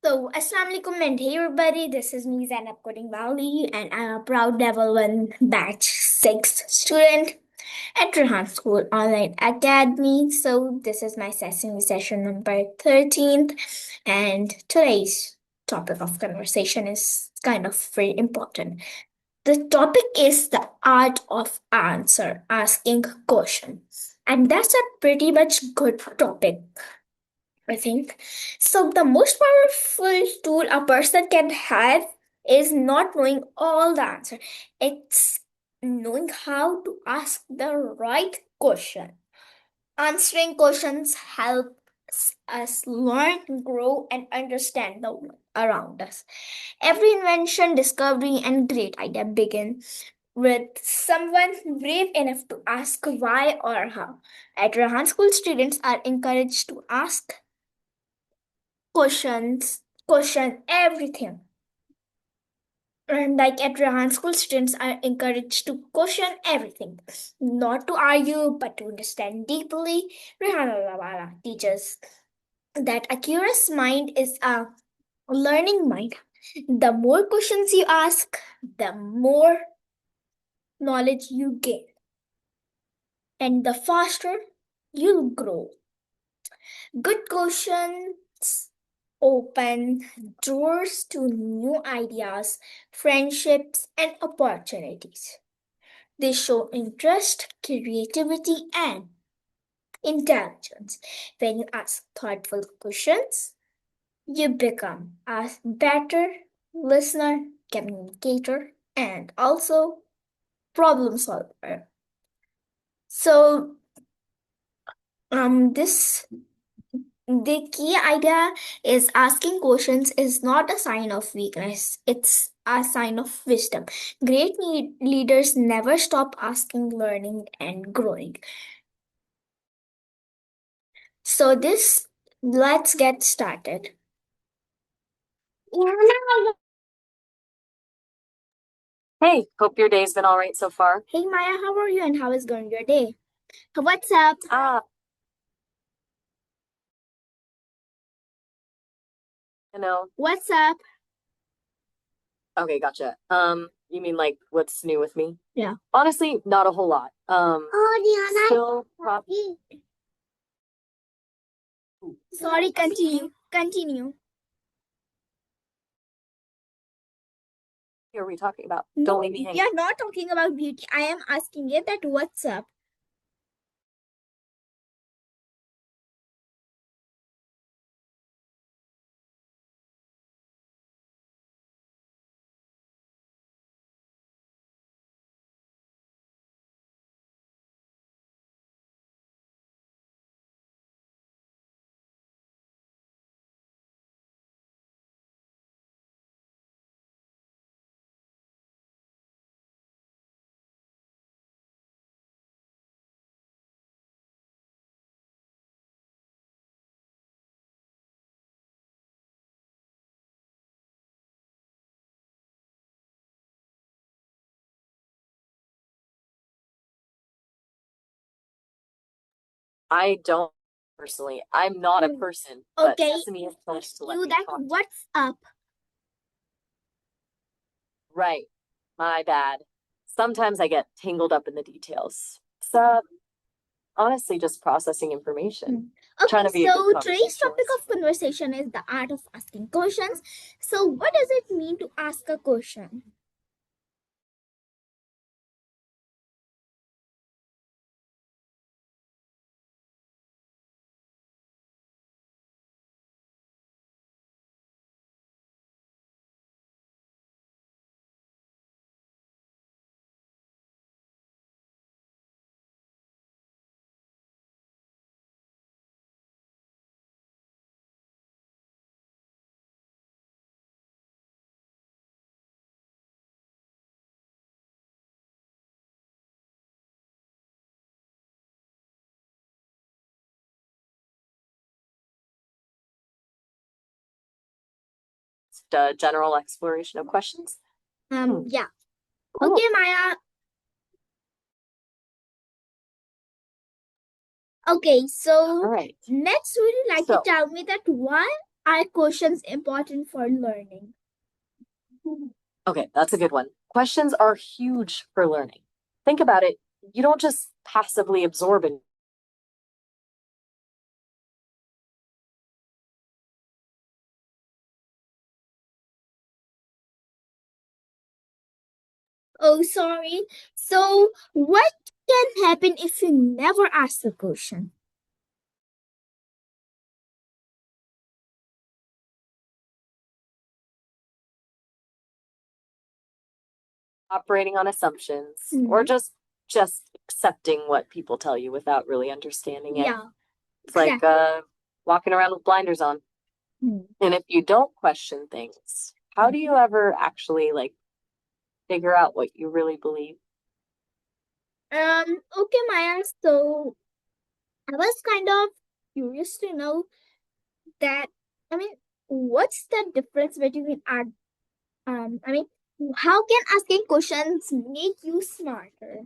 Assalamu alaikum and hey everybody, this is me Zainab Coding Valley and I'm a proud level 1 batch 6 student at Rehan School Online Academy. So this is my Sesame session number 13th and today's topic of conversation is kind of very important. The topic is the art of asking questions. And that's a pretty much good topic I think. So, the most powerful tool a person can have is not knowing all the answer. It's knowing how to ask the right question. Answering questions helps us learn, grow, and understand the world around us. Every invention, discovery, and great idea begin with someone brave enough to ask why or how. At Rahan School, students are encouraged to ask question everything. And like at Rehan School, students are encouraged to question everything, not to argue, but to understand deeply. Rehan Allahwala teaches that a curious mind is a learning mind. The more questions you ask, the more knowledge you gain, and the faster you'll grow. Good questions open doors to new ideas, friendships, and opportunities. They show interest, creativity, and intelligence. When you ask thoughtful questions, you become a better listener, communicator, and also problem solver. So, this the key idea is asking questions is not a sign of weakness, it's a sign of wisdom. Great leaders never stop asking, learning, and growing. Let's get started. Hey, hope your day's been all right so far. Hey Maya, how are you and how is going your day? What's up? You know, What's up? okay, gotcha. You mean like what's new with me? Yeah. Honestly, not a whole lot. Still Sorry, continue. Continue. Who are we talking about? No, Don't leave me we hanging. are not talking about beauty. I am asking you that what's up? I don't personally. I'm not a person, but Okay. Sesame has pledged to let You me that talk. what's up? Right. My bad. Sometimes I get tangled up in the details. So honestly just processing information. Okay, Trying to be a good so today's topic conversationalist. of conversation is the art of asking questions. So, what does it mean to ask a question? A general exploration of questions. Yeah. Cool. Okay, Maya. Okay, so All right. next, would you like to So- tell me that why Are questions important for learning? Okay, that's a good one. Questions are huge for learning. Think about it. You don't just passively absorb it. Oh, sorry. So, what can happen if you never ask the question? Operating on assumptions or just accepting what people tell you without really understanding it. Yeah, It's like exactly. walking around with blinders on. Hmm. And if you don't question things, how do you ever actually like figure out what you really believe? Okay, Maya. So, I was kind of curious to know that, I mean, what's the difference between our, I mean, how can asking questions make you smarter?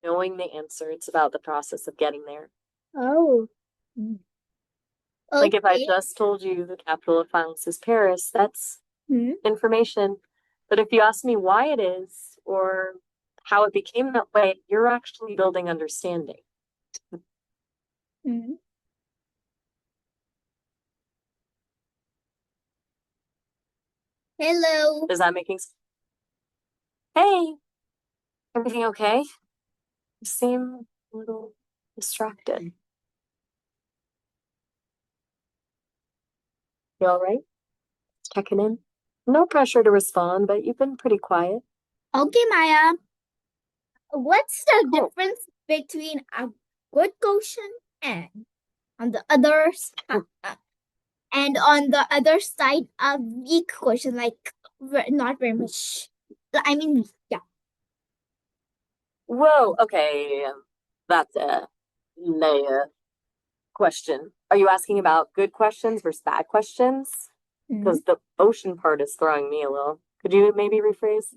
Knowing the answer, it's about the process of getting there. Oh, mm, Like if I okay. just told you the capital of France is Paris, that's Hmm. information. But if you ask me why it is or how it became that way, you're actually building understanding. Hmm. Hello. Is that making sense? Hey, everything okay? You seem a little distracted. You all right? Checking in? No pressure to respond, but you've been pretty quiet. Okay, Maya. What's the Cool. difference between a good question and on the others and on the other side a weak question, like not very much. I mean, yeah. Whoa, okay. That's a layer question. Are you asking about good questions versus bad questions? Mhm. Because the ocean part is throwing me a little. Could you maybe rephrase?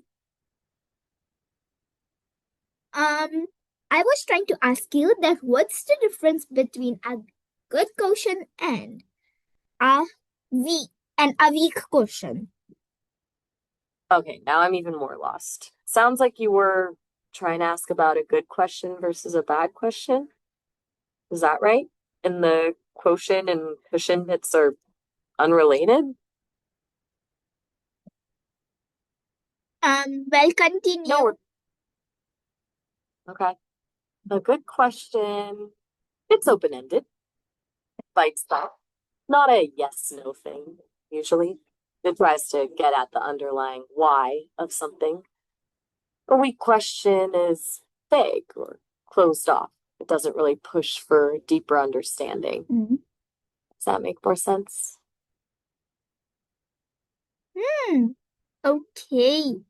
Um, I was trying to ask you that what's the difference between a good question a weak and a weak question? Okay, now I'm even more lost. Sounds like you were trying to ask about a good question versus a bad question. Is that right? And the quotient and cushion hits are unrelated? Well, No, continue. okay. A good question. It's open-ended, bites back. Not a yes no thing, usually. It tries to get at the underlying why of something. A weak question is vague or closed off. It doesn't really push for deeper understanding. Mhm. Does that make more sense? Hmm. Okay.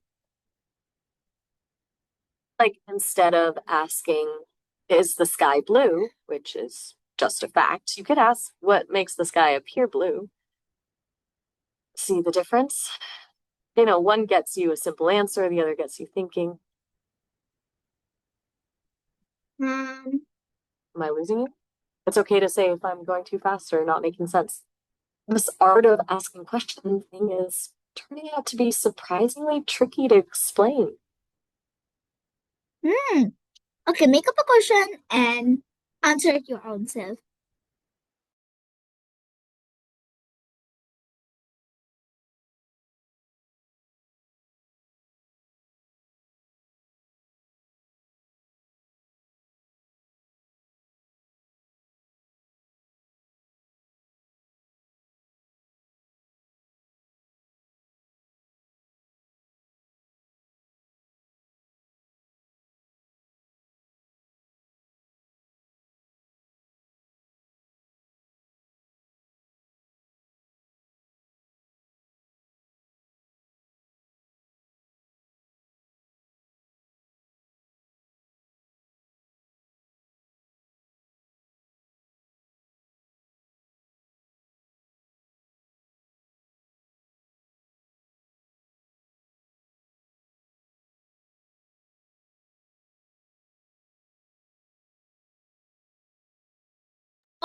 Like instead of asking, is the sky blue, which is just a fact, you could ask what makes the sky appear blue. See the difference? One gets you a simple answer, the other gets you thinking. Um. Am I losing you? It's okay to say if I'm going too fast or not making sense. This art of asking questions thing is turning out to be surprisingly tricky to explain. Hmm. Okay. Make up a question and answer it your own self.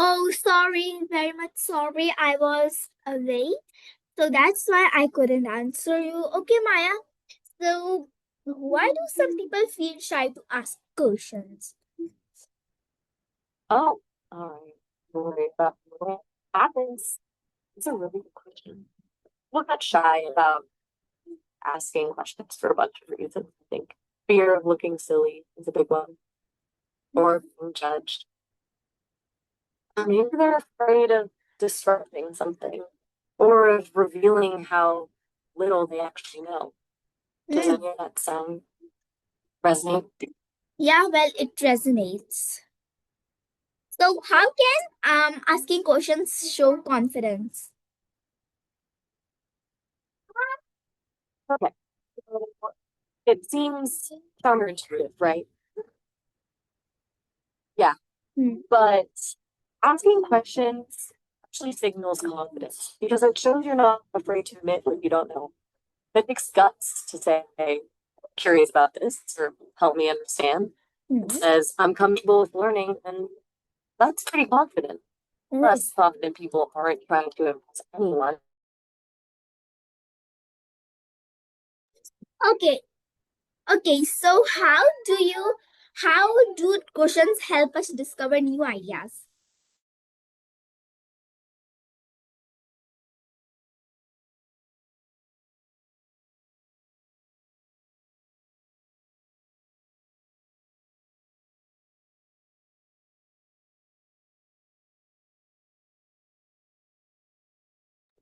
Oh, sorry, very much sorry. I was away. So that's why I couldn't answer you. Okay, Maya. So, why do some people feel shy to ask questions? Oh, all right. Don't worry about what happens. It's a really good question. I'm not shy about asking questions for a bunch of reasons, I think. Fear of looking silly is a big one, or of being judged. Or maybe they're afraid of disrupting something, or of revealing how little they actually know. Does Hmm. any of that sound resonate? Yeah, well, it resonates. So, how can asking questions show confidence? Okay. So it seems counterintuitive, right? Yeah. Hmm. But asking questions actually signals confidence because it shows you're not afraid to admit what you don't know. It takes guts to say, hey, curious about this or help me understand. It Hmm. says, I'm comfortable with learning, and that's pretty confident. Less confident people aren't trying to impress anyone. Okay, okay. So, how do questions help us discover new ideas?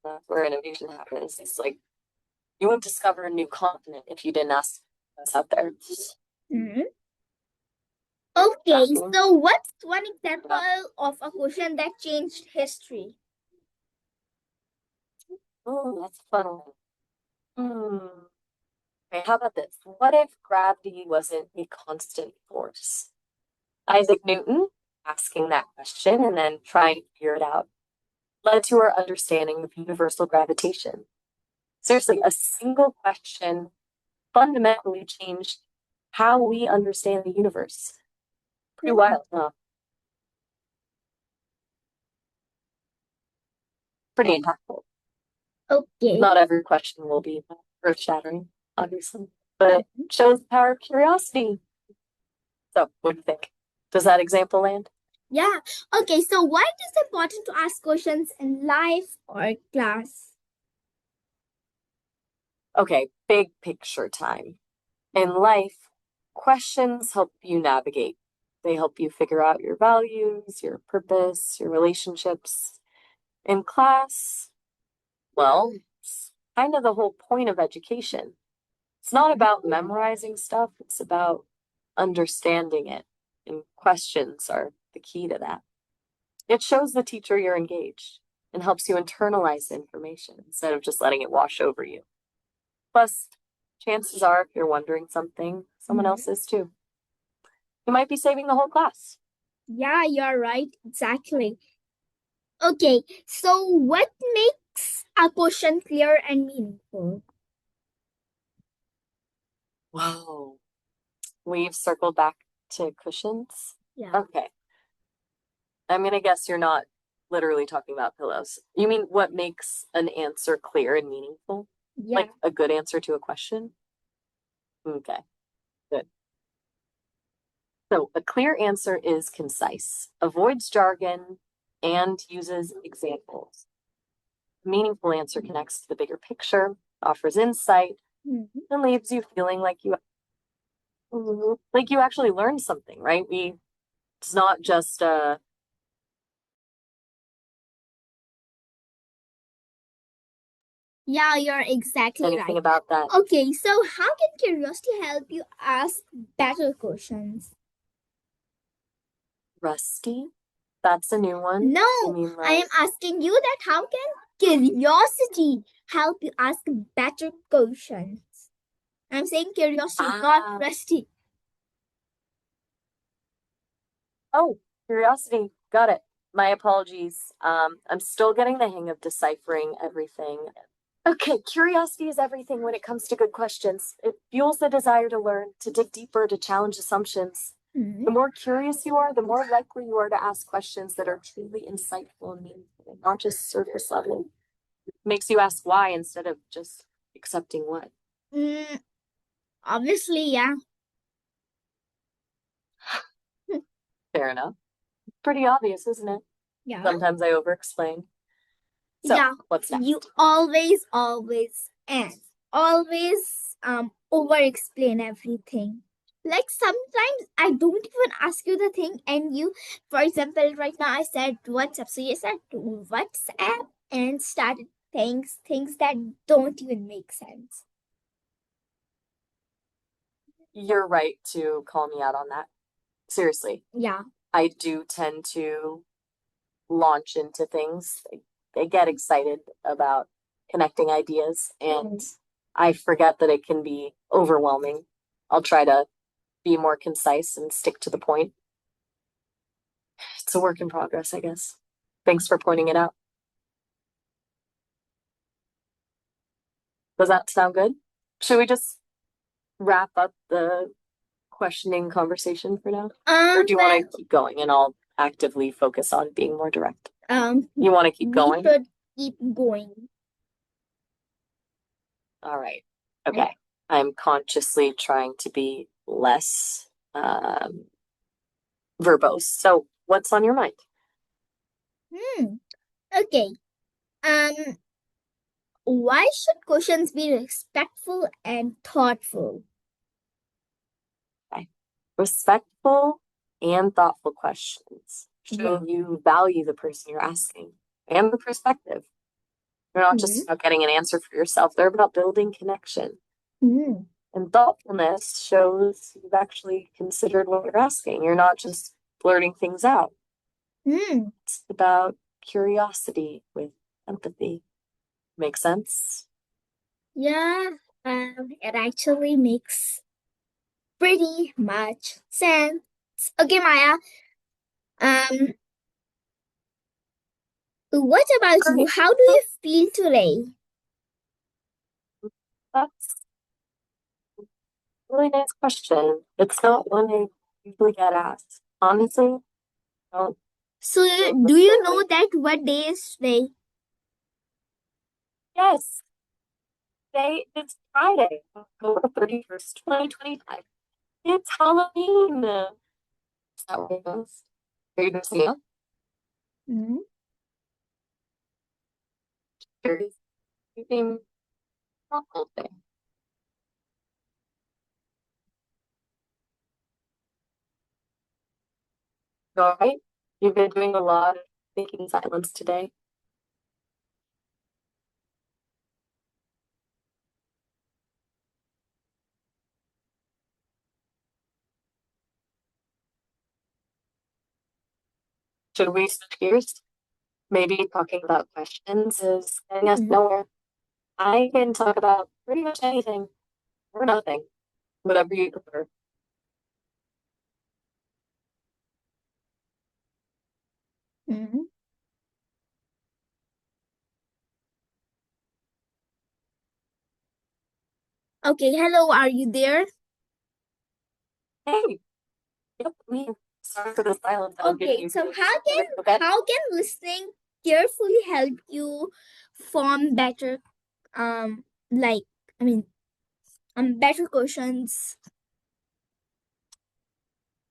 That's where innovation happens. It's like you wouldn't discover a new continent if you didn't ask us out there. Hmm. Okay, Asking. so what's one example of a question that changed history? Oh, that's a fun one. Hmm. Okay, how about this? What if gravity wasn't a constant force? Isaac Newton asking that question and then trying to figure it out led to our understanding of universal gravitation. Seriously, a single question fundamentally changed how we understand the universe. Pretty wild, huh? Pretty impactful. Okay. Not every question will be earth shattering, obviously, but it shows the power of curiosity. So, what do you think? Does that example land? Yeah. Okay, so why it is important to ask questions in life or class? Okay, big picture time. In life, questions help you navigate. They help you figure out your values, your purpose, your relationships. In class, well, it's kind of the whole point of education. It's not about memorizing stuff, it's about understanding it. And questions are the key to that. It shows the teacher you're engaged and helps you internalize information instead of just letting it wash over you. Plus, chances are, if you're wondering something, someone Mhm. else is too. You might be saving the whole class. Yeah, you're right. Exactly. Okay, so what makes a question clear and meaningful? Whoa. We've circled back to cushions. Yeah. Okay. I'm going to guess you're not literally talking about pillows. You mean what makes an answer clear and meaningful? Yeah. Like a good answer to a question? Okay, good. So a clear answer is concise, avoids jargon, and uses examples. A meaningful answer connects to the bigger picture, offers insight, Mhm. and leaves you feeling like you actually learned something, right? It's not just Yeah, you're exactly anything right. about that. Okay, so how can curiosity help you ask better questions? Rusty? That's a new one. No, You mean I am like, asking you that how can curiosity help you ask better questions? I'm saying curiosity, not ah, rusty. oh, curiosity. Got it. My apologies. I'm still getting the hang of deciphering everything. Okay, curiosity is everything when it comes to good questions. It fuels the desire to learn, to dig deeper, to challenge assumptions. The more curious you are, the more likely you are to ask questions that are truly insightful and meaningful, not just surface level. Makes you ask why instead of just accepting what. Obviously, yeah. Fair enough. Pretty obvious, isn't it? Yeah. Sometimes I over-explain. So, Yeah. what's next? You always, and always over explain everything. Like sometimes I don't even ask you the thing, and you, for example, right now I said WhatsApp, so you said WhatsApp and started things that don't even make sense. You're right to call me out on that. Seriously, Yeah. I do tend to launch into things. I get excited about connecting ideas, and I forget that it can be overwhelming. I'll try to be more concise and stick to the point. It's a work in progress, I guess. Thanks for pointing it out. Does that sound good? Should we just wrap up the questioning conversation for now? Or do you want to keep going and I'll actively focus on being more direct? You want to keep going? We should keep going. All right. Okay. I'm consciously trying to be less verbose. So, what's on your mind? Okay. Why should questions be respectful and thoughtful? Okay. Respectful and thoughtful questions show you value the person you're asking and the perspective. They're not just about getting an answer for yourself, they're about building connection. And thoughtfulness shows you've actually considered what you're asking. You're not just blurting things out. It's about curiosity with empathy. Make sense? Yeah, it actually makes pretty much sense. Okay, Maya. What about you? Great. How do you feel today? That's a really nice question. It's not one I usually get asked. Honestly, I don't So, feel do the you same know way. that what day is today? Yes, today is Friday, October 31st, 2025. It's Halloween. Is that what it is? Are you dressing up? Curious. You seem thoughtful today. You all right? You've been doing a lot of thinking silence today. Should we switch gears? Maybe talking about questions is getting us nowhere. I can talk about pretty much anything or nothing, whatever you prefer. Okay, hello, are you there? Hey, yep, me. Sorry for the silence. Okay, so how can listening carefully help you form better like I mean better questions?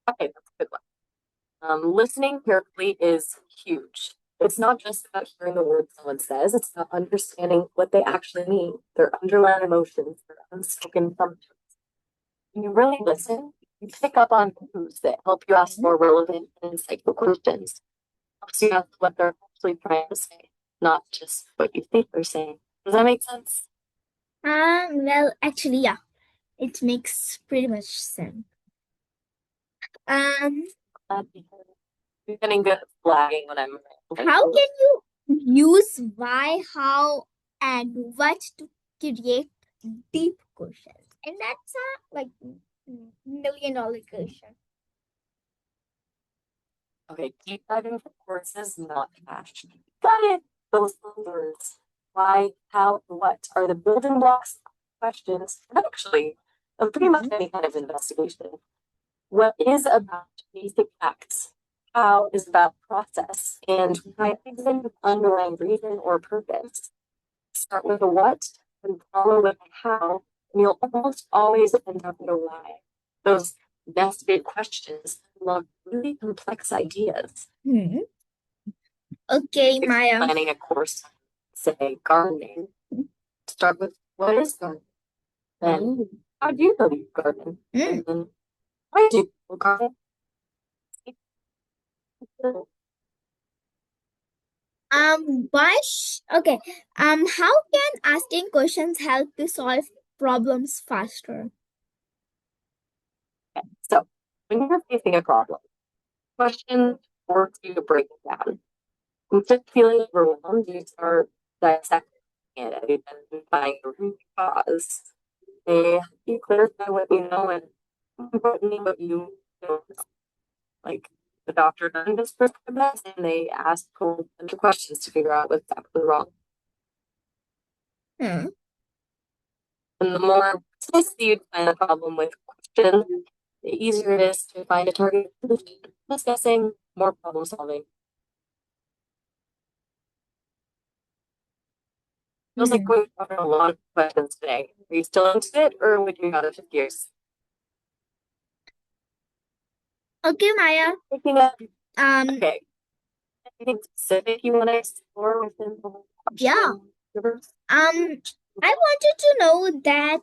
Okay, that's a good one. Listening carefully is huge. It's not just about hearing the words someone says, it's about understanding what they actually mean, their underlying emotions, their unspoken assumptions. When you really listen, you pick up on clues that help you ask more relevant and insightful questions. Helps you ask what they're actually trying to say, not just what you think they're saying. Does that make sense? Well, actually, yeah, it makes pretty much sense. Um, Glad to hear it. I'm getting good at flagging when I'm how can you use why, how, and what to create deep questions? And that's a like $1 million question. Okay, deep diving for courses, not cash. Got it. Those words. Why, how, what are the building blocks questions, actually, of pretty much any kind of investigation. What is about basic facts? How is about process? And why isn't with underlying reason or purpose? Start with a what and follow with a how, and you'll almost always end up with a why. Those nested questions unlock really complex ideas. Hmm. Okay, If you're Maya. planning a course, say gardening, start with what is gardening? Then how do you know you garden? Hmm. And then why do you garden? Okay. How can asking questions help to solve problems faster? So when you're facing a problem, question forces you to break it down. Instead of feeling overwhelmed, you start dissecting it, identifying the root cause. They help you clarify what you know and more importantly what you don't know. Like the doctor doesn't just prescribe medicine, they ask a whole bunch of questions to figure out what's exactly wrong. Hmm. And the more precisely you define the problem with questions, the easier it is to find a target solution. Less guessing, more problem solving. Feels like Hmm. we've covered a lot of questions today. Are you still into it, or would you rather shift gears? Okay, Maya. Picking up. Um, Okay. Anything specific you want to explore within the whole yeah. question universe? I wanted to know that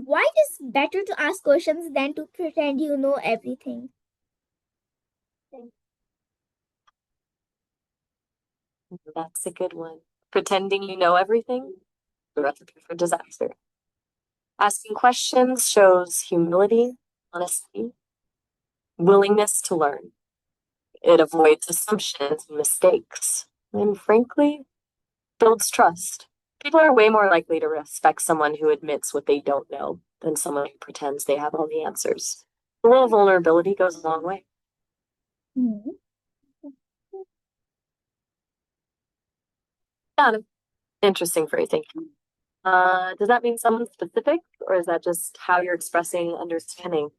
why it is better to ask questions than to pretend you know everything? That's a good one. Pretending you know everything, the recipe for disaster. Asking questions shows humility, honesty, willingness to learn. It avoids assumptions and mistakes, and frankly, builds trust. People are way more likely to respect someone who admits what they don't know than someone who pretends they have all the answers. A little vulnerability goes a long way. Hmm. Kind of interesting phrasing. Does that mean someone specific, or is that just how you're expressing understanding?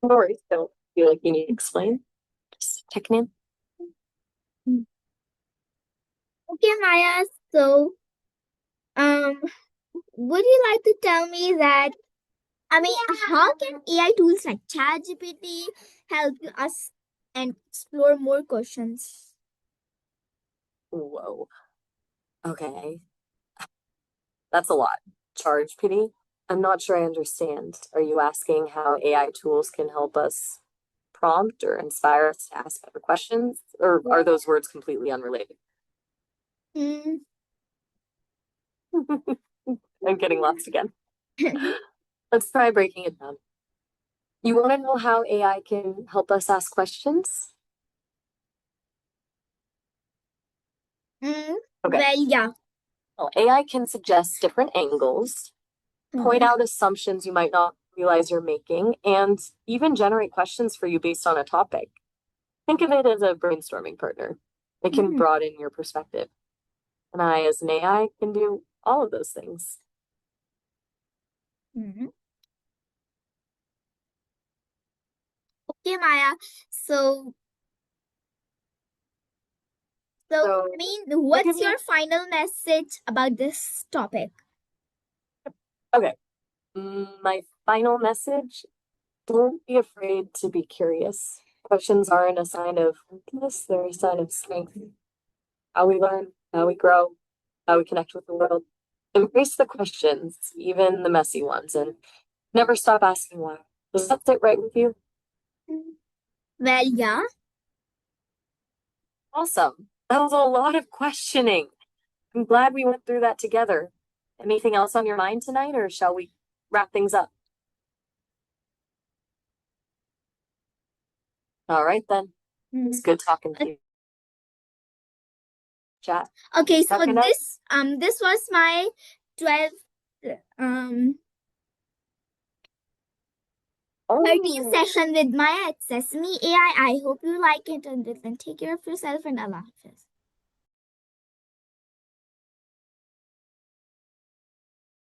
No worries. Don't feel like you need to explain. Just checking in. Okay, Maya. So, um, would you like to tell me that? I mean, how can AI tools like ChatGPT help you us and explore more questions? Whoa. Okay. That's a lot. Charge pity? I'm not sure I understand. Are you asking how AI tools can help us prompt or inspire us to ask better questions? Or are those words completely unrelated? Hmm. I'm getting lost again. Let's try breaking it down. You want to know how AI can help us ask questions? Hmm. Okay. Well, yeah. Well, AI can suggest different angles, point Hmm. out assumptions you might not realize you're making, and even generate questions for you based on a topic. Think of it as a brainstorming partner. It can Hmm. broaden your perspective. And I, as an AI, can do all of those things. Hmm. Okay, Maya. So, So, I mean, I'll give what's you, your final message about this topic? okay, my final message, don't be afraid to be curious. Questions aren't a sign of weakness, they're a sign of strength. How we learn, how we grow, how we connect with the world. Embrace the questions, even the messy ones, and never stop asking why. Does that sit right with you? Well, yeah. Awesome. That was a lot of questioning. I'm glad we went through that together. Anything else on your mind tonight, or shall we wrap things up? All right, then. Hmm. It's good talking to you. Chat. Okay, so Have a good night. this was my 12th um 13th Oh. session with Maya at Sesame AI. I hope you like it and then take care of yourself and Allah Hafiz.